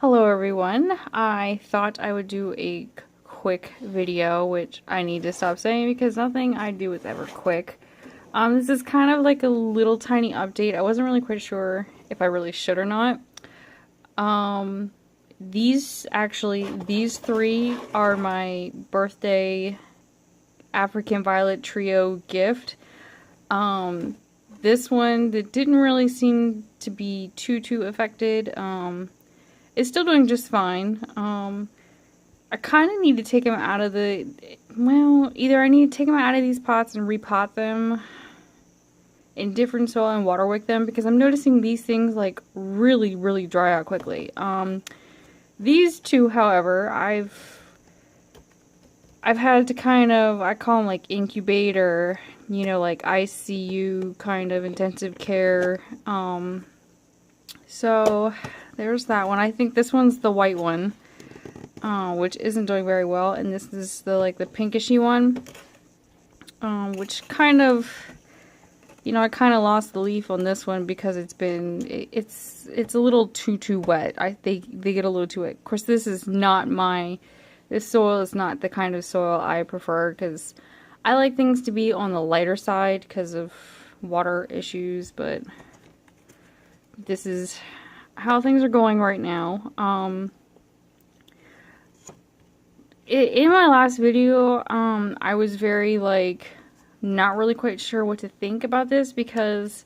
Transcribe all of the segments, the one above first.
Hello everyone. I thought I would do a quick video, which I need to stop saying because nothing I do is ever quick. This is kind of like a little tiny update. I wasn't really quite sure if I really should or not. These three are my birthday African Violet Trio gift. This one that didn't really seem to be too affected. It's still doing just fine. I kind of need to take them out of either I need to take them out of these pots and repot them in different soil and water wick them, because I'm noticing these things like really dry out quickly. These two, however, I've had to kind of, I call them like incubator, like ICU kind of intensive care. So there's that one. I think this one's the white one, which isn't doing very well, and this is the pinkishy one, which kind of, I kind of lost the leaf on this one because it's a little too wet. They get a little too wet. Of course, this soil is not the kind of soil I prefer, because I like things to be on the lighter side because of water issues, but this is how things are going right now. In my last video, I was very not really quite sure what to think about this because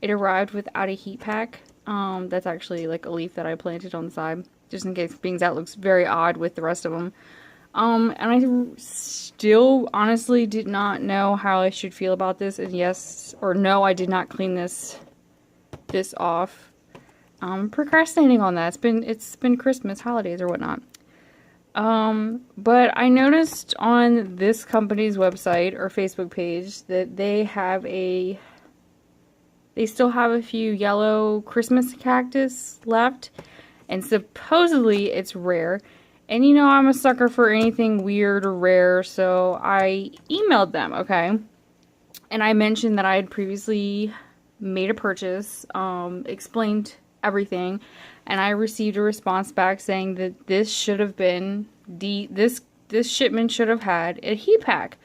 it arrived without a heat pack. That's actually like a leaf that I planted on the side, just in case, being that looks very odd with the rest of them. And I still honestly did not know how I should feel about this, and yes or no, I did not clean this off. I'm procrastinating on that. It's been Christmas, holidays, or whatnot. But I noticed on this company's website or Facebook page that they still have a few yellow Christmas cactus left, and supposedly it's rare. And I'm a sucker for anything weird or rare, so I emailed them, okay? And I mentioned that I had previously made a purchase, explained everything, and I received a response back saying that this should have been this shipment should have had a heat pack,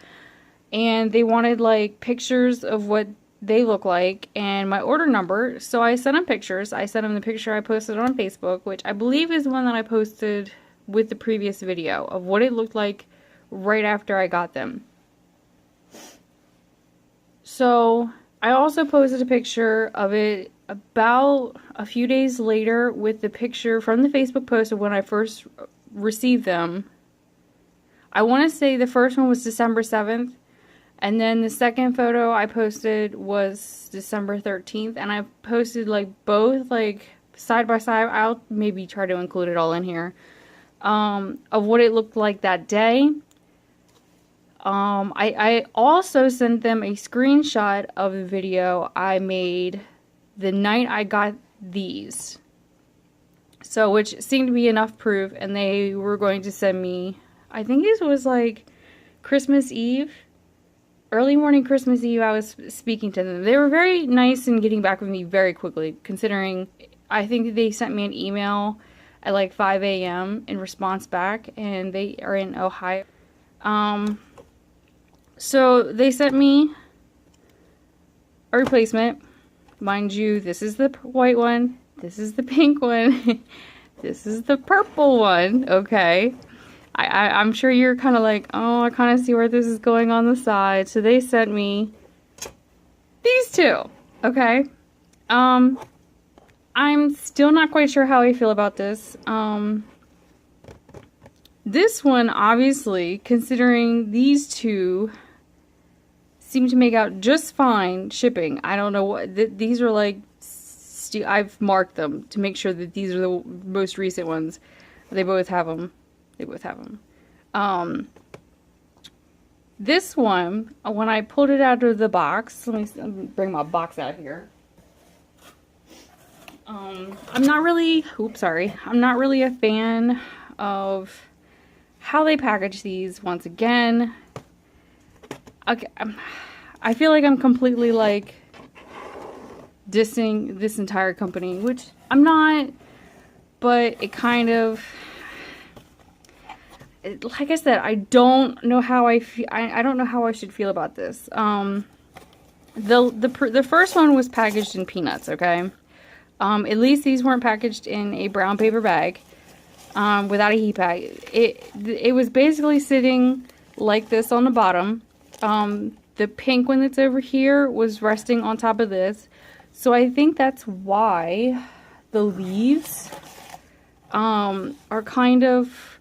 and they wanted pictures of what they look like and my order number. So I sent them pictures. I sent them the picture I posted on Facebook, which I believe is the one that I posted with the previous video of what it looked like right after I got them. So I also posted a picture of it about a few days later with the picture from the Facebook post of when I first received them. I want to say the first one was December 7th, and then the second photo I posted was December 13th, and I posted both side by side. I'll maybe try to include it all in here, of what it looked like that day. I also sent them a screenshot of the video I made the night I got these. So, which seemed to be enough proof, and they were going to send me, I think it was Christmas Eve, early morning Christmas Eve, I was speaking to them. They were very nice in getting back with me very quickly, considering I think they sent me an email at 5 a.m. in response back, and they are in Ohio. So they sent me a replacement. Mind you, this is the white one, this is the pink one, this is the purple one, okay? I'm sure you're kind of oh, I kind of see where this is going on the side. So they sent me these two, okay? I'm still not quite sure how I feel about this. This one, obviously, considering these two seem to make out just fine shipping. I don't know what these are I've marked them to make sure that these are the most recent ones. They both have them. This one, when I pulled it out of the box, let me bring my box out here. I'm not really a fan of how they package these once again. Okay, I feel like I'm completely dissing this entire company, which I'm not, but it kind of, like I said, I don't know how I feel. I don't know how I should feel about this. The first one was packaged in peanuts, okay? At least these weren't packaged in a brown paper bag, without a heat pack. It was basically sitting like this on the bottom. The pink one that's over here was resting on top of this. So I think that's why the leaves, are kind of,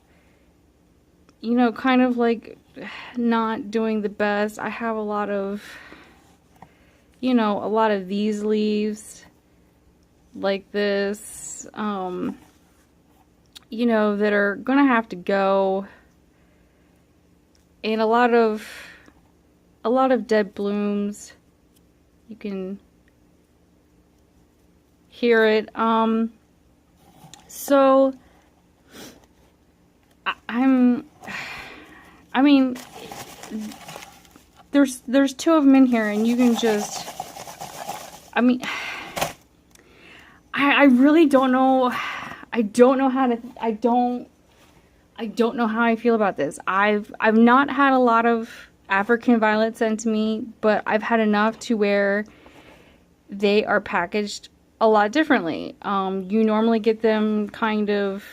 you know, kind of like not doing the best. I have a lot of, you know, a lot of these leaves like this, you know, that are gonna have to go, and a lot of dead blooms. You can hear it. So I mean, there's two of them in here, and you can just, I mean, I really don't know. I don't know how to, I don't know how I feel about this. I've not had a lot of African violet sent to me, but I've had enough to where they are packaged a lot differently. You normally get them kind of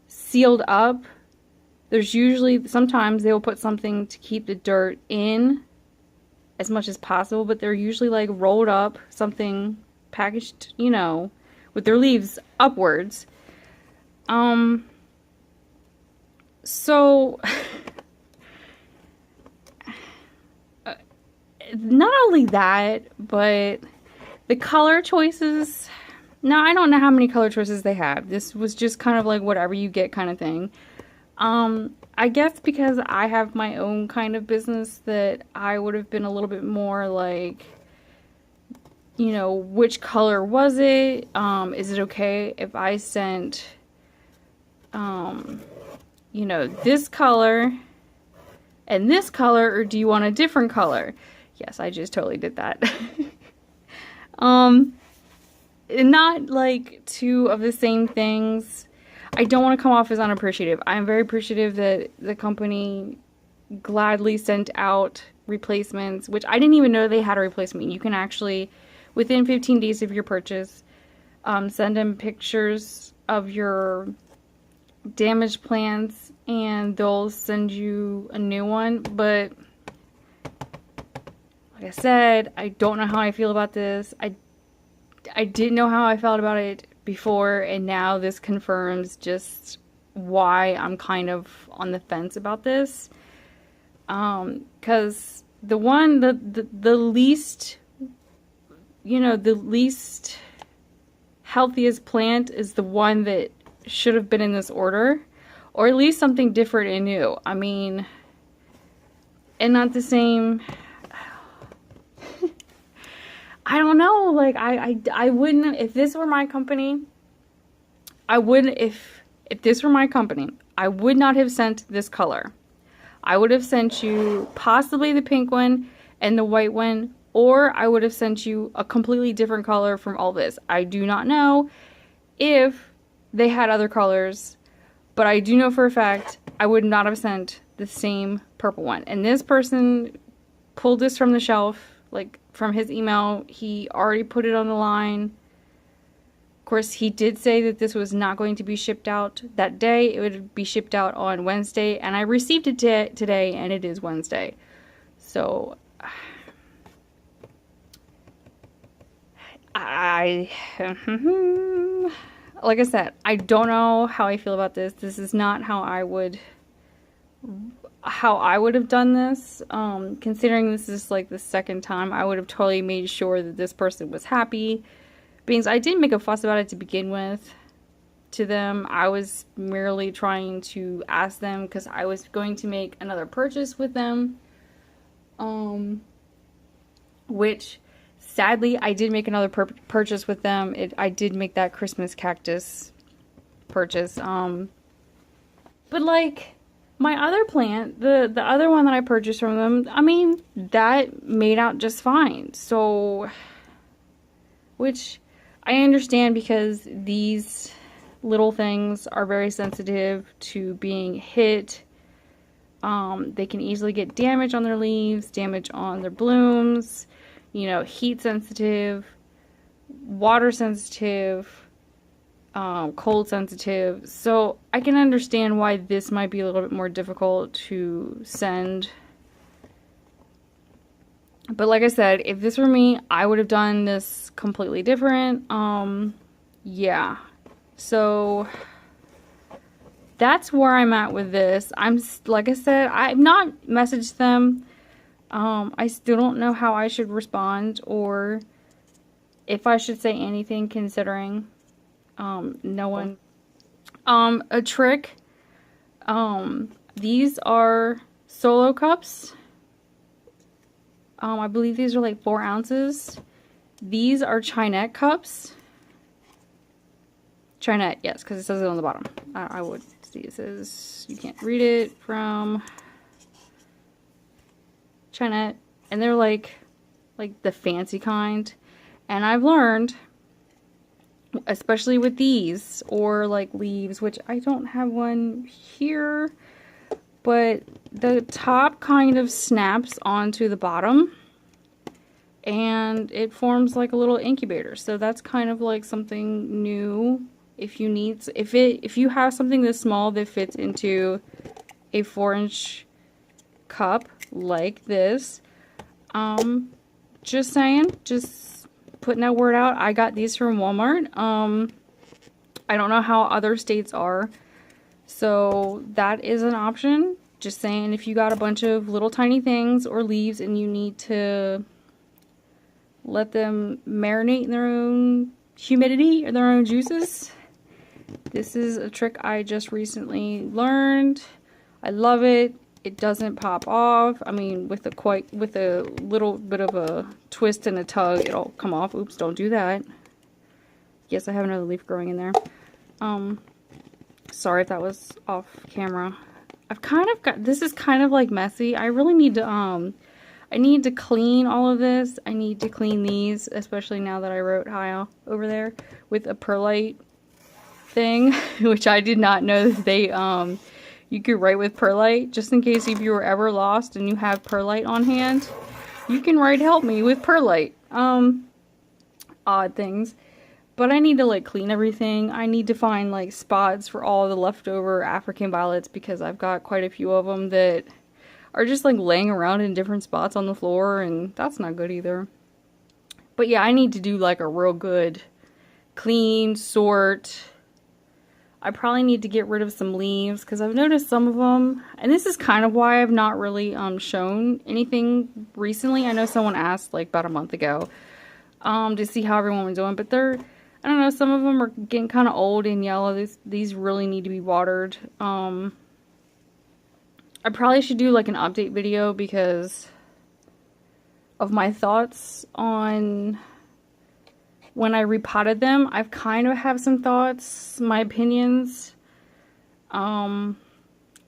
sealed up. There's usually, sometimes they will put something to keep the dirt in as much as possible, but they're usually like rolled up, something packaged, you know, with their leaves upwards. So not only that, but the color choices. Now, I don't know how many color choices they have. This was just kind of like whatever you get kind of thing. I guess because I have my own kind of business, that I would have been a little bit more like, you know, which color was it? Is it okay if I sent, you know, this color and this color, or do you want a different color? Yes, I just totally did that. Not like two of the same things. I don't want to come off as unappreciative. I'm very appreciative that the company gladly sent out replacements, which I didn't even know they had a replacement. You can actually, within 15 days of your purchase, send them pictures of your damaged plants, and they'll send you a new one. But like I said, I don't know how I feel about this. I didn't know how I felt about it before, and now this confirms just why I'm kind of on the fence about this. Because the least, you know, the least healthiest plant is the one that should have been in this order, or at least something different and new. I mean, and not the same. I don't know, like, I wouldn't, if this were my company, I wouldn't, if this were my company, I would not have sent this color. I would have sent you possibly the pink one and the white one, or I would have sent you a completely different color from all this. I do not know if they had other colors, but I do know for a fact I would not have sent the same purple one. And this person pulled this from the shelf, like, from his email. He already put it on the line. Of course, he did say that this was not going to be shipped out that day. It would be shipped out on Wednesday, and I received it today, and it is Wednesday. So, like I said, I don't know how I feel about this. This is not how I would have done this. Considering this is like the second time, I would have totally made sure that this person was happy. Because I didn't make a fuss about it to begin with to them. I was merely trying to ask them because I was going to make another purchase with them. Which, sadly, I did make another purchase with them. I did make that Christmas cactus purchase. But like, my other plant, the other one that I purchased from them, I mean, that made out just fine. So, which I understand, because these little things are very sensitive to being hit. They can easily get damage on their leaves, damage on their blooms, you know, heat sensitive, water sensitive, cold sensitive. So I can understand why this might be a little bit more difficult to send. But like I said, if this were me, I would have done this completely different. Yeah. So that's where I'm at with this. Like I said, I've not messaged them. I still don't know how I should respond or if I should say anything considering no one. A trick. These are solo cups. I believe these are like 4 ounces. These are Chinette cups. Chinette, yes, because it says it on the bottom. I would see it says, you can't read it, from Chinette. And they're like the fancy kind. And I've learned, especially with these, or like leaves, which I don't have one here, but the top kind of snaps onto the bottom and it forms like a little incubator. So that's kind of like something new. If you need, if you have something this small that fits into a 4-inch cup like this, just saying, just putting that word out. I got these from Walmart. I don't know how other states are, so that is an option. Just saying, if you got a bunch of little tiny things or leaves and you need to let them marinate in their own humidity or their own juices, this is a trick I just recently learned. I love it. It doesn't pop off. I mean, with a little bit of a twist and a tug, it'll come off. Oops, don't do that. Yes, I have another leaf growing in there. Sorry if that was off camera. I've kind of got, this is kind of like messy. I really need to, I need to clean all of this. I need to clean these, especially now that I wrote hi over there with a perlite thing, which I did not know that they, you could write with perlite. Just in case if you were ever lost and you have perlite on hand, you can write help me with perlite. Odd things. But I need to like clean everything. I need to find like spots for all the leftover African violets because I've got quite a few of them that are just like laying around in different spots on the floor, and that's not good either. But yeah, I need to do like a real good clean sort. I probably need to get rid of some leaves because I've noticed some of them, and this is kind of why I've not really shown anything recently. I know someone asked like about a month ago to see how everyone was doing, but they're, I don't know, some of them are getting kind of old and yellow. These really need to be watered. I probably should do like an update video because of my thoughts on when I repotted them. I've kind of have some thoughts, my opinions, on,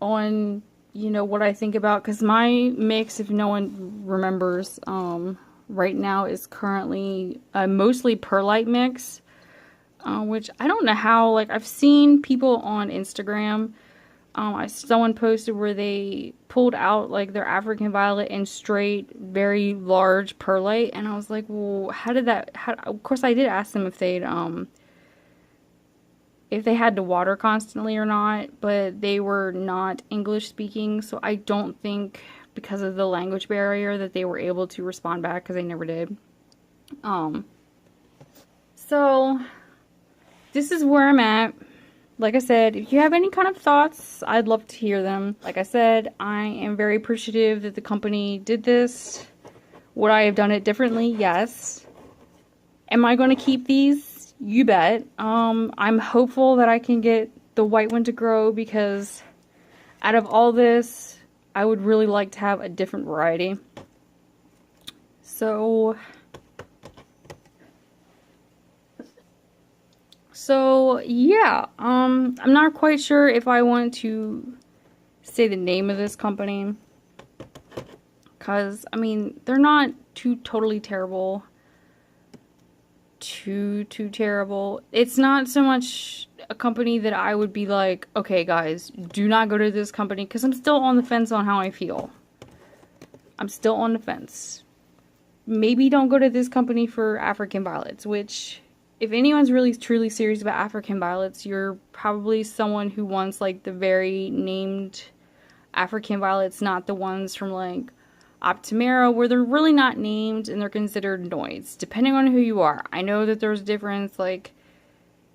you know, what I think about, because my mix, if no one remembers, right now is currently a mostly perlite mix, which I don't know how, like, I've seen people on Instagram, someone posted where they pulled out like their African violet and straight very large perlite, and I was like, well, how did that, of course I did ask them if they had to water constantly or not, but they were not English speaking, so I don't think because of the language barrier that they were able to respond back, because they never did. So this is where I'm at. Like I said, if you have any kind of thoughts, I'd love to hear them. Like I said, I am very appreciative that the company did this. Would I have done it differently? Yes. Am I going to keep these? You bet. I'm hopeful that I can get the white one to grow, because out of all this, I would really like to have a different variety. So yeah, I'm not quite sure if I want to say the name of this company, because, I mean, they're not too totally terrible. Too terrible. It's not so much, a company that I would be like, okay guys, do not go to this company, because I'm still on the fence on how I feel. I'm still on the fence. Maybe don't go to this company for African violets, which, if anyone's really truly serious about African violets, you're probably someone who wants like the very named African violets, not the ones from like Optimera, where they're really not named and they're considered noids, depending on who you are. I know that there's a difference, like,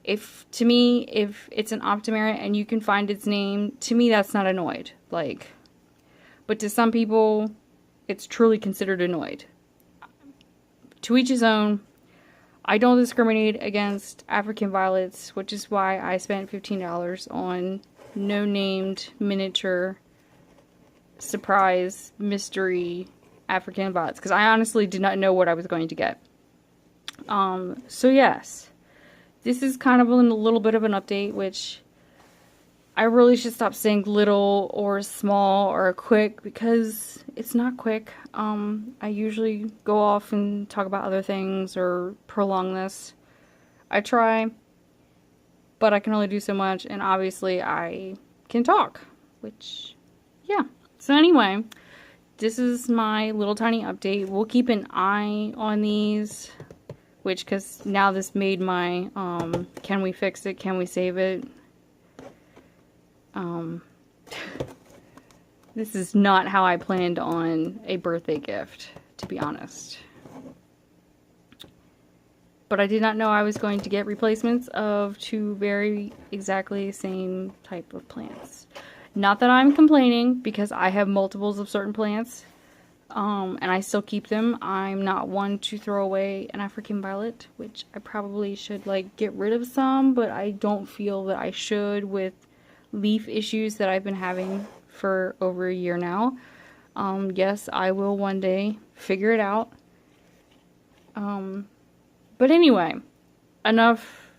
to me, if it's an Optimera and you can find its name, to me that's not a noid. Like, but to some people, it's truly considered a noid. To each his own. I don't discriminate against African violets, which is why I spent $15 on no-named miniature surprise mystery African violets, because I honestly did not know what I was going to get. So yes, this is kind of a little bit of an update, which I really should stop saying little or small or quick, because it's not quick. I usually go off and talk about other things or prolong this. I try, but I can only do so much, and obviously I can talk, which, yeah. So anyway, this is my little tiny update. We'll keep an eye on these, which, because now this made my, can we fix it, can we save it? This is not how I planned on a birthday gift, to be honest. But I did not know I was going to get replacements of two very exactly same type of plants. Not that I'm complaining, because I have multiples of certain plants, and I still keep them. I'm not one to throw away an African violet, which I probably should like get rid of some, but I don't feel that I should with leaf issues that I've been having for over a year now. Yes, I will one day figure it out. But anyway, enough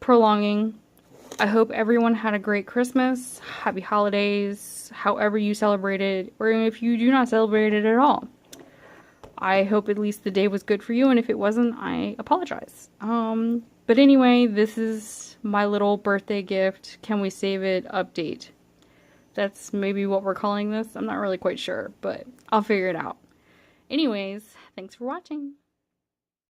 prolonging. I hope everyone had a great Christmas, happy holidays, however you celebrated, or if you do not celebrate it at all. I hope at least the day was good for you, and if it wasn't, I apologize. But anyway, this is my little birthday gift, can we save it update. That's maybe what we're calling this. I'm not really quite sure, but I'll figure it out. Anyways, thanks for watching.